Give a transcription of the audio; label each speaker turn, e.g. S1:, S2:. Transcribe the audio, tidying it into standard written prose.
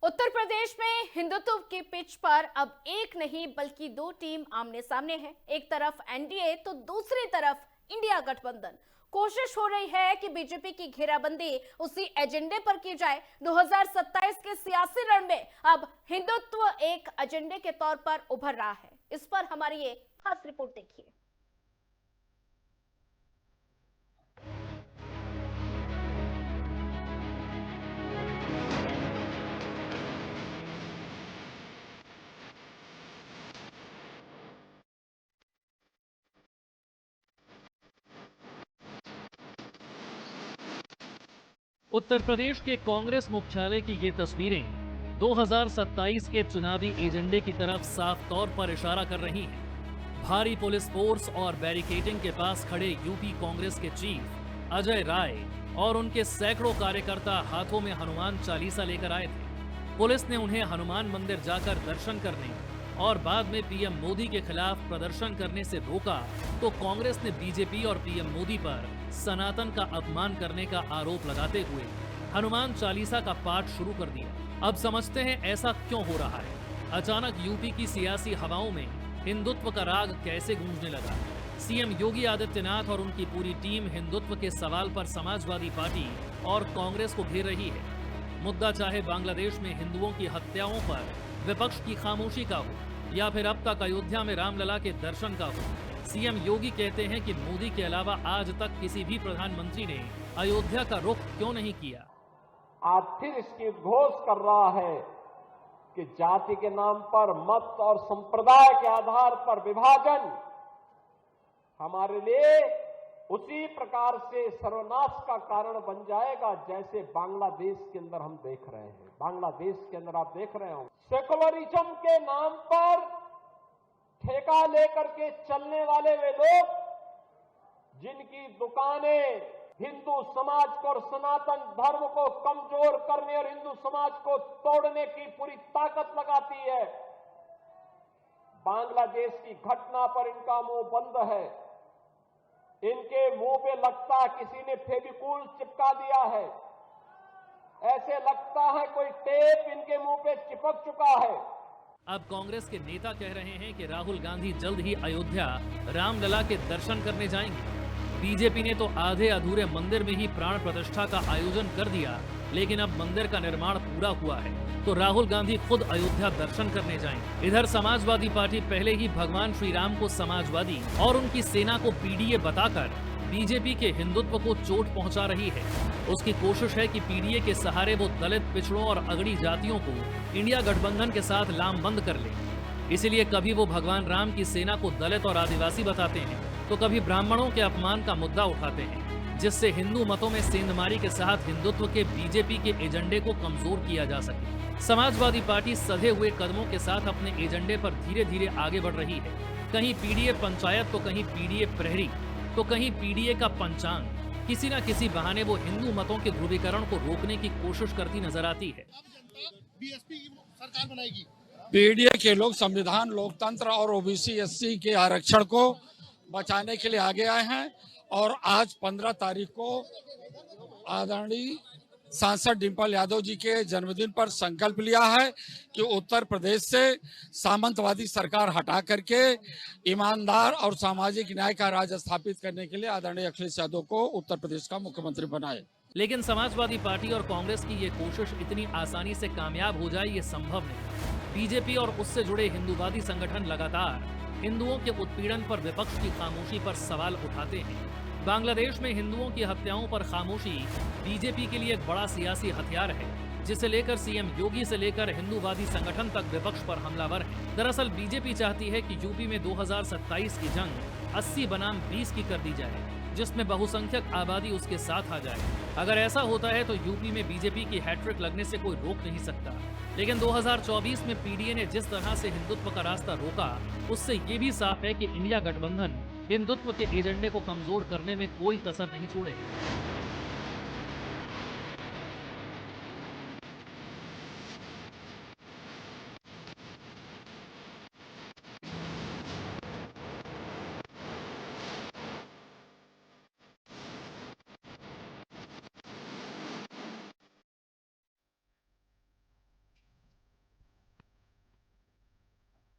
S1: उत्तर प्रदेश में हिंदुत्व की पिच पर अब एक नहीं बल्कि दो टीम आमने सामने है। एक तरफ एनडीए तो दूसरी तरफ इंडिया गठबंधन। कोशिश हो रही है कि बीजेपी की घेराबंदी उसी एजेंडे पर की जाए। 2027 के सियासी रण में अब हिंदुत्व एक एजेंडे के तौर पर उभर रहा है। इस पर हमारी ये खास रिपोर्ट देखिए।
S2: उत्तर प्रदेश के कांग्रेस मुख्यालय की ये तस्वीरें 2027 के चुनावी एजेंडे की तरफ साफ तौर पर इशारा कर रही हैं। भारी पुलिस फोर्स और बैरिकेडिंग के पास खड़े यूपी कांग्रेस के चीफ अजय राय और उनके सैकड़ों कार्यकर्ता हाथों में हनुमान चालीसा लेकर आए थे। पुलिस ने उन्हें हनुमान मंदिर जाकर दर्शन करने और बाद में पीएम मोदी के खिलाफ प्रदर्शन करने से रोका तो कांग्रेस ने बीजेपी और पीएम मोदी पर सनातन का अपमान करने का आरोप लगाते हुए हनुमान चालीसा का पाठ शुरू कर दिया। अब समझते हैं ऐसा क्यों हो रहा है। अचानक यूपी की सियासी हवाओं में हिंदुत्व का राग कैसे गूंजने लगा। सीएम योगी आदित्यनाथ और उनकी पूरी टीम हिंदुत्व के सवाल पर समाजवादी पार्टी और कांग्रेस को घेर रही है। मुद्दा चाहे बांग्लादेश में हिंदुओं की हत्याओं पर विपक्ष की खामोशी का हो या फिर अब तक अयोध्या में रामलला के दर्शन का हो। सीएम योगी कहते हैं कि मोदी के अलावा आज तक किसी भी प्रधानमंत्री ने अयोध्या का रुख क्यों नहीं किया।
S3: आज फिर इसकी उद्घोष कर रहा है कि जाति के नाम पर मत और संप्रदाय के आधार पर विभाजन हमारे लिए उसी प्रकार से सर्वनाश का कारण बन जाएगा जैसे बांग्लादेश के अंदर हम देख रहे हैं। बांग्लादेश के अंदर आप देख रहे हो सेकुलरिज्म के नाम पर ठेका लेकर के चलने वाले वे लोग जिनकी दुकानें हिंदू समाज को और सनातन धर्म को कमजोर करने और हिंदू समाज को तोड़ने की पूरी ताकत लगाती है। बांग्लादेश की घटना पर इनका मुंह बंद है। इनके मुंह पे लगता किसी ने फेविकोल चिपका दिया है। ऐसे लगता है कोई टेप इनके मुंह पे चिपक चुका है।
S2: अब कांग्रेस के नेता कह रहे हैं कि राहुल गांधी जल्द ही अयोध्या रामलला के दर्शन करने जाएंगे। बीजेपी ने तो आधे अधूरे मंदिर में ही प्राण प्रतिष्ठा का आयोजन कर दिया, लेकिन अब मंदिर का निर्माण पूरा हुआ है तो राहुल गांधी खुद अयोध्या दर्शन करने जाएंगे। इधर समाजवादी पार्टी पहले ही भगवान श्री राम को समाजवादी और उनकी सेना को पीडीए बताकर बीजेपी के हिंदुत्व को चोट पहुंचा रही है। उसकी कोशिश है कि पीडीए के सहारे वो दलित, पिछड़ों और अगड़ी जातियों को इंडिया गठबंधन के साथ लामबंद कर ले। इसीलिए कभी वो भगवान राम की सेना को दलित और आदिवासी बताते हैं तो कभी ब्राह्मणों के अपमान का मुद्दा उठाते हैं, जिससे हिंदू मतों में सेंधमारी के साथ हिंदुत्व के बीजेपी के एजेंडे को कमजोर किया जा सके। समाजवादी पार्टी सधे हुए कदमों के साथ अपने एजेंडे पर धीरे धीरे आगे बढ़ रही है। कहीं पीडीए पंचायत तो कहीं पीडीए प्रहरी तो कहीं पीडीए का पंचांग। किसी न किसी बहाने वो हिंदू मतों के ध्रुवीकरण को रोकने की कोशिश करती नजर आती है।
S4: बीएसपी की सरकार बनाएगी।
S5: पीडीए के लोग संविधान, लोकतंत्र और ओबीसी एससी के आरक्षण को बचाने के लिए आगे आए हैं और आज 15 तारीख को आदरणीय सांसद डिंपल यादव जी के जन्मदिन पर संकल्प लिया है कि उत्तर प्रदेश से सामंतवादी सरकार हटा करके ईमानदार और सामाजिक न्याय का राज स्थापित करने के लिए आदरणीय अखिलेश यादव को उत्तर प्रदेश का मुख्यमंत्री बनाए।
S2: लेकिन समाजवादी पार्टी और कांग्रेस की ये कोशिश इतनी आसानी से कामयाब हो जाए ये संभव नहीं। बीजेपी और उससे जुड़े हिंदूवादी संगठन लगातार हिंदुओं के उत्पीड़न पर विपक्ष की खामोशी पर सवाल उठाते हैं। बांग्लादेश में हिंदुओं की हत्याओं पर खामोशी बीजेपी के लिए एक बड़ा सियासी हथियार है, जिसे लेकर सीएम योगी से लेकर हिंदूवादी संगठन तक विपक्ष पर हमलावर है। दरअसल बीजेपी चाहती है कि यूपी में 2027 की जंग 80 बनाम 20 की कर दी जाए, जिसमें बहुसंख्यक आबादी उसके साथ आ जाए। अगर ऐसा होता है तो यूपी में बीजेपी की हैट्रिक लगने से कोई रोक नहीं सकता। लेकिन 2024 में पीडीए ने जिस तरह से हिंदुत्व का रास्ता रोका, उससे ये भी साफ है कि इंडिया गठबंधन हिंदुत्व के एजेंडे को कमजोर करने में कोई कसर नहीं छोड़ेगा।